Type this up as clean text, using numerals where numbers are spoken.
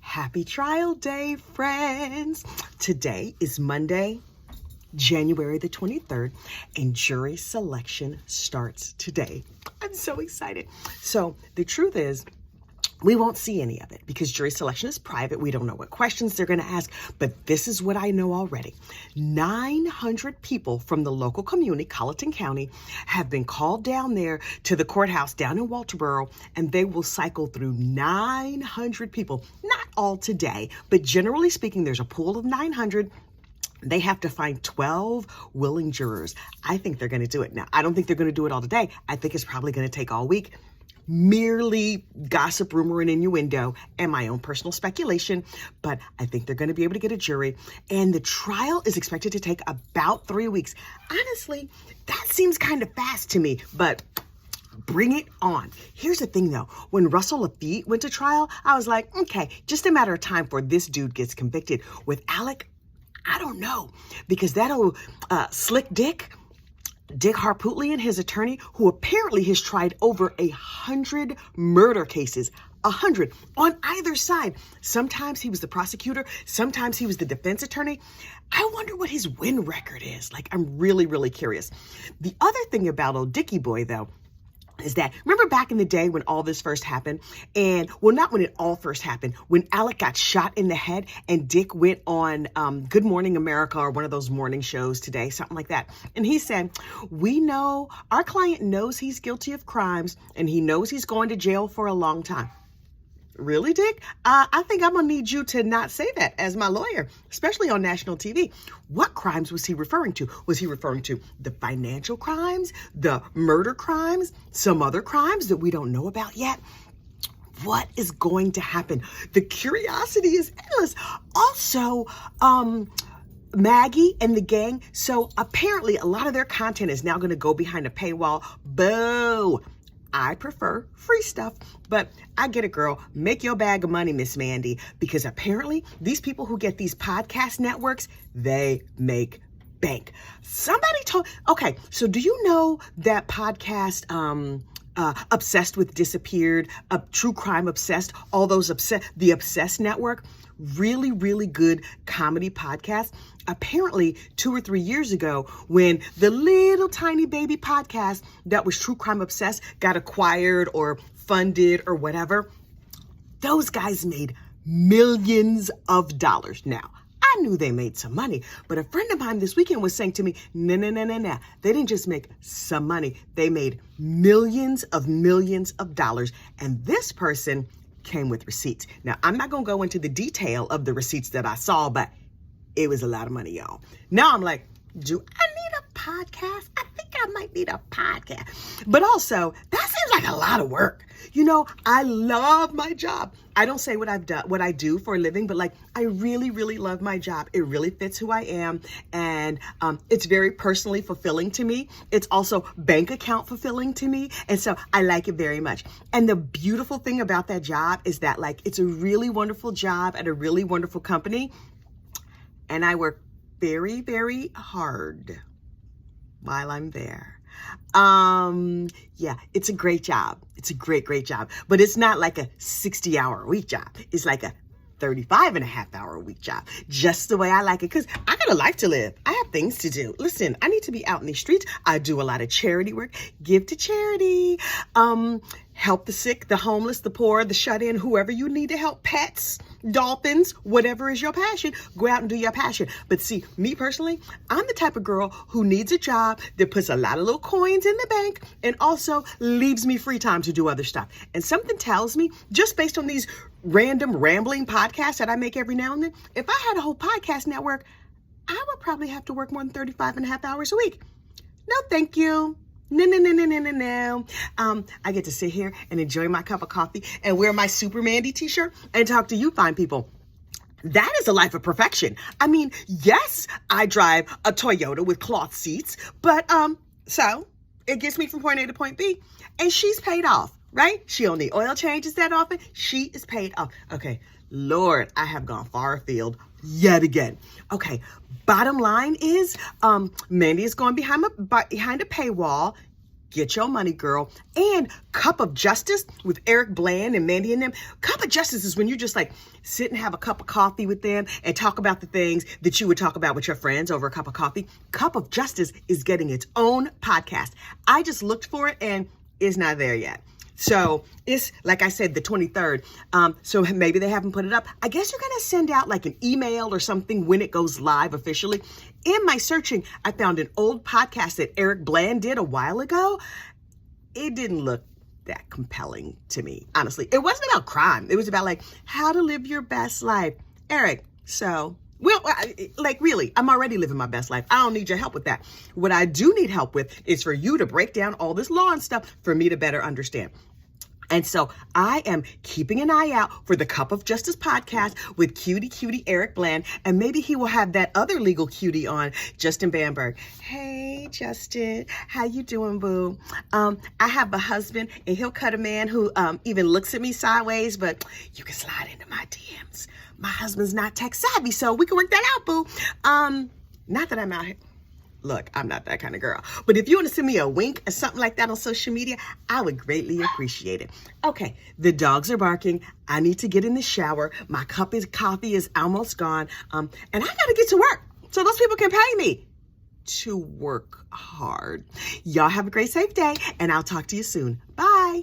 Happy trial day, friends. Today is Monday, January the 23rd, and jury selection starts today. I'm so excited. So the truth is, we won't see any of it because jury selection is private. We don't know what questions they're going to ask, but this is what I know already. 900 people from the local community, Colleton County, have been called down there to the courthouse down in Walterboro, and they will cycle through 900 people. Not all today, but generally speaking, there's a pool of 900. They have to find 12 willing jurors. I think they're going to do it. Now, I don't think they're going to do it all today. I think it's probably going to take all week. Merely gossip, rumor, and innuendo, and my own personal speculation, but I think they're going to be able to get a jury, and the trial is expected to take about 3 weeks. Honestly, that seems kind of fast to me, but bring it on. Here's the thing, though. When Russell Laffitte went to trial, I was like, okay, just a matter of time before this dude gets convicted. With Alec, I don't know, because that old slick Dick Harpootlian, his attorney, who apparently has tried over 100 murder cases, 100 on either side. Sometimes he was the prosecutor, sometimes he was the defense attorney. I wonder what his win record is. Like, I'm really, really curious. The other thing about old Dickie boy, though, is that, remember back in the day when all this first happened? And, well, not when it all first happened, when Alec got shot in the head and Dick went on Good Morning America or one of those morning shows today, something like that. And he said, we know, our client knows he's guilty of crimes and he knows he's going to jail for a long time. Really, Dick? I think I'm going to need you to not say that as my lawyer, especially on national TV. What crimes was he referring to? Was he referring to the financial crimes, the murder crimes, some other crimes that we don't know about yet? What is going to happen? The curiosity is endless. Also, Maggie and the gang. So apparently a lot of their content is now going to go behind a paywall. Boo! I prefer free stuff, but I get it, girl. Make your bag of money, Miss Mandy, because apparently these people who get these podcast networks, they make bank. Somebody told, okay, so do you know that podcast, Obsessed with Disappeared, True Crime Obsessed, all those the Obsessed Network, really, really good comedy podcast. Apparently 2 or 3 years ago, when the little tiny baby podcast that was True Crime Obsessed got acquired or funded or whatever, those guys made millions of dollars. Now, I knew they made some money, but a friend of mine this weekend was saying to me, no. They didn't just make some money. They made millions of dollars. And this person came with receipts. Now, I'm not going to go into the detail of the receipts that I saw, but it was a lot of money, y'all. Now I'm like, do I need a podcast? I think I might need a podcast. But also, that seems like a lot of work. You know, I love my job. I don't say what I do for a living, but like, I really, really love my job. It really fits who I am. And it's very personally fulfilling to me. It's also bank account fulfilling to me. And so I like it very much. And the beautiful thing about that job is that, like, it's a really wonderful job at a really wonderful company. And I work very, very hard while I'm there. Yeah, it's a great job. It's a great, great job. But it's not like a 60-hour-a-week job. It's like a 35-and-a-half-hour-a-week job. Just the way I like it, because I got a life to live. I have things to do. Listen, I need to be out in the streets. I do a lot of charity work. Give to charity. Help the sick, the homeless, the poor, the shut-in, whoever you need to help, pets, dolphins, whatever is your passion, go out and do your passion. But see, me personally, I'm the type of girl who needs a job that puts a lot of little coins in the bank and also leaves me free time to do other stuff. And something tells me, just based on these random rambling podcasts that I make every now and then, if I had a whole podcast network, I would probably have to work more than 35.5 hours a week. No, thank you. No. I get to sit here and enjoy my cup of coffee and wear my Super Mandy t-shirt and talk to you fine people. That is a life of perfection. I mean, yes, I drive a Toyota with cloth seats, but so it gets me from point A to point B, and she's paid off, right? She don't need oil changes that often. She is paid off. Okay, Lord, I have gone far afield yet again. Okay, bottom line is, Mandy is going behind a paywall. Get your money, girl. And Cup of Justice with Eric Bland and Mandy and them. Cup of Justice is when you just like sit and have a cup of coffee with them and talk about the things that you would talk about with your friends over a cup of coffee. Cup of Justice is getting its own podcast. I just looked for it and it's not there yet. So it's, like I said, the 23rd. So maybe they haven't put it up. I guess you're going to send out like an email or something when it goes live officially. In my searching, I found an old podcast that Eric Bland did a while ago. It didn't look that compelling to me, honestly. It wasn't about crime. It was about like how to live your best life. Eric, so... Well, really, I'm already living my best life. I don't need your help with that. What I do need help with is for you to break down all this law and stuff for me to better understand. And so I am keeping an eye out for the Cup of Justice podcast with cutie Eric Bland. And maybe he will have that other legal cutie on, Justin Bamberg. Hey, Justin, how you doing, boo? I have a husband and he'll cut a man who even looks at me sideways, but you can slide into my DMs. My husband's not tech savvy, so we can work that out, boo. Not that I'm out here. Look, I'm not that kind of girl. But if you want to send me a wink or something like that on social media, I would greatly appreciate it. Okay, the dogs are barking. I need to get in the shower. My cup of coffee is almost gone. And I got to get to work so those people can pay me to work hard. Y'all have a great, safe day, and I'll talk to you soon. Bye.